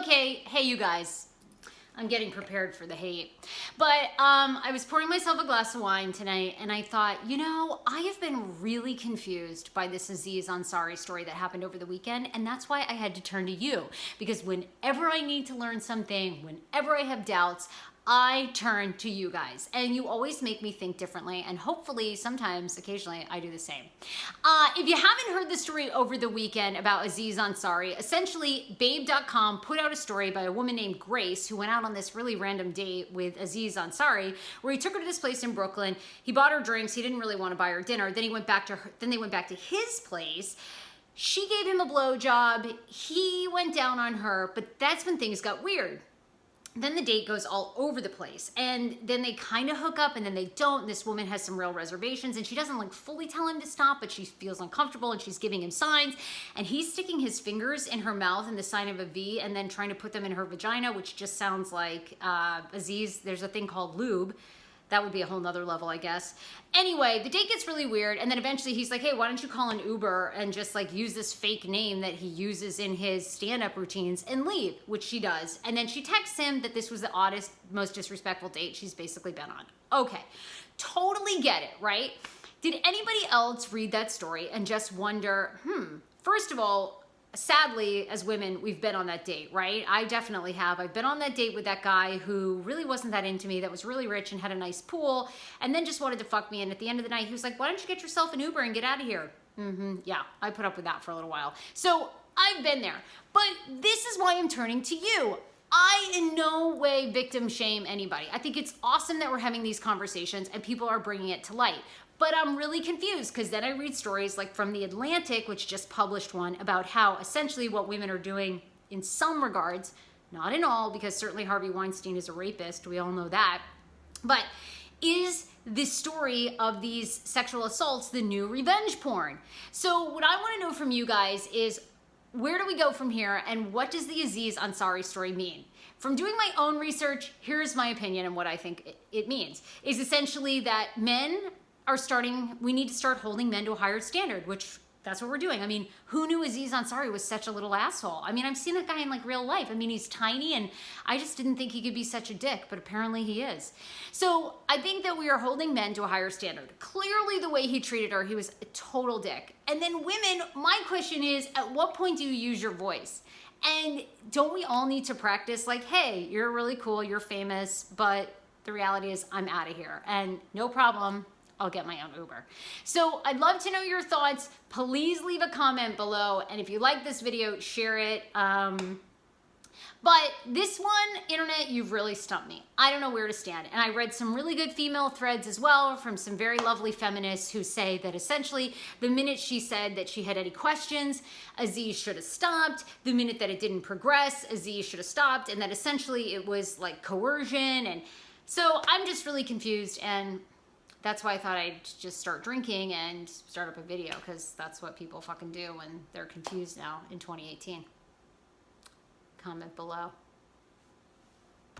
Okay, hey you guys. I'm getting prepared for the hate. But I was pouring myself a glass of wine tonight and I thought, you know, I have been really confused by this Aziz Ansari story that happened over the weekend, and that's why I had to turn to you. Because whenever I need to learn something, whenever I have doubts, I turn to you guys, and you always make me think differently, and hopefully sometimes, occasionally, I do the same. If you haven't heard the story over the weekend about Aziz Ansari, essentially Babe.com put out a story by a woman named Grace who went out on this really random date with Aziz Ansari, where he took her to this place in Brooklyn. He bought her drinks. He didn't really want to buy her dinner. Then he went back to her. Then they went back to his place. She gave him a blowjob. He went down on her, but that's when things got weird. Then the date goes all over the place, and then they kind of hook up and then they don't. And this woman has some real reservations, and she doesn't like fully tell him to stop, but she feels uncomfortable and she's giving him signs, and he's sticking his fingers in her mouth in the sign of a V and then trying to put them in her vagina, which just sounds like Aziz. There's a thing called Lube. That would be a whole nother level, I guess. Anyway, the date gets really weird, and then eventually he's like, hey, why don't you call an Uber and just like use this fake name that he uses in his stand-up routines and leave, which she does. And then she texts him that this was the oddest, most disrespectful date she's basically been on. Okay, totally get it, right? Did anybody else read that story and just wonder, first of all, sadly, as women, we've been on that date, right? I definitely have. I've been on that date with that guy who really wasn't that into me, that was really rich and had a nice pool, and then just wanted to fuck me. And at the end of the night, he was like, why don't you get yourself an Uber and get out of here? Yeah, I put up with that for a little while. So I've been there. But this is why I'm turning to you. I in no way victim shame anybody. I think it's awesome that we're having these conversations and people are bringing it to light. But I'm really confused because then I read stories like from The Atlantic, which just published one about how essentially what women are doing in some regards, not in all, because certainly Harvey Weinstein is a rapist, we all know that, but is this story of these sexual assaults the new revenge porn? So what I want to know from you guys is, where do we go from here, and what does the Aziz Ansari story mean? From doing my own research, here's my opinion and what I think it means, is essentially that we need to start holding men to a higher standard, which that's what we're doing. I mean, who knew Aziz Ansari was such a little asshole? I mean, I've seen that guy in like real life. I mean, he's tiny and I just didn't think he could be such a dick, but apparently he is. So I think that we are holding men to a higher standard. Clearly the way he treated her, he was a total dick. And then women, my question is, at what point do you use your voice? And don't we all need to practice like, hey, you're really cool, you're famous, but the reality is I'm out of here and no problem. I'll get my own Uber. So I'd love to know your thoughts. Please leave a comment below. And if you like this video, share it. But this one, internet, you've really stumped me. I don't know where to stand. And I read some really good female threads as well from some very lovely feminists who say that essentially the minute she said that she had any questions, Aziz should have stopped. The minute that it didn't progress, Aziz should have stopped. And that essentially it was like coercion. And so I'm just really confused, and that's why I thought I'd just start drinking and start up a video, because that's what people fucking do when they're confused now in 2018. Comment below.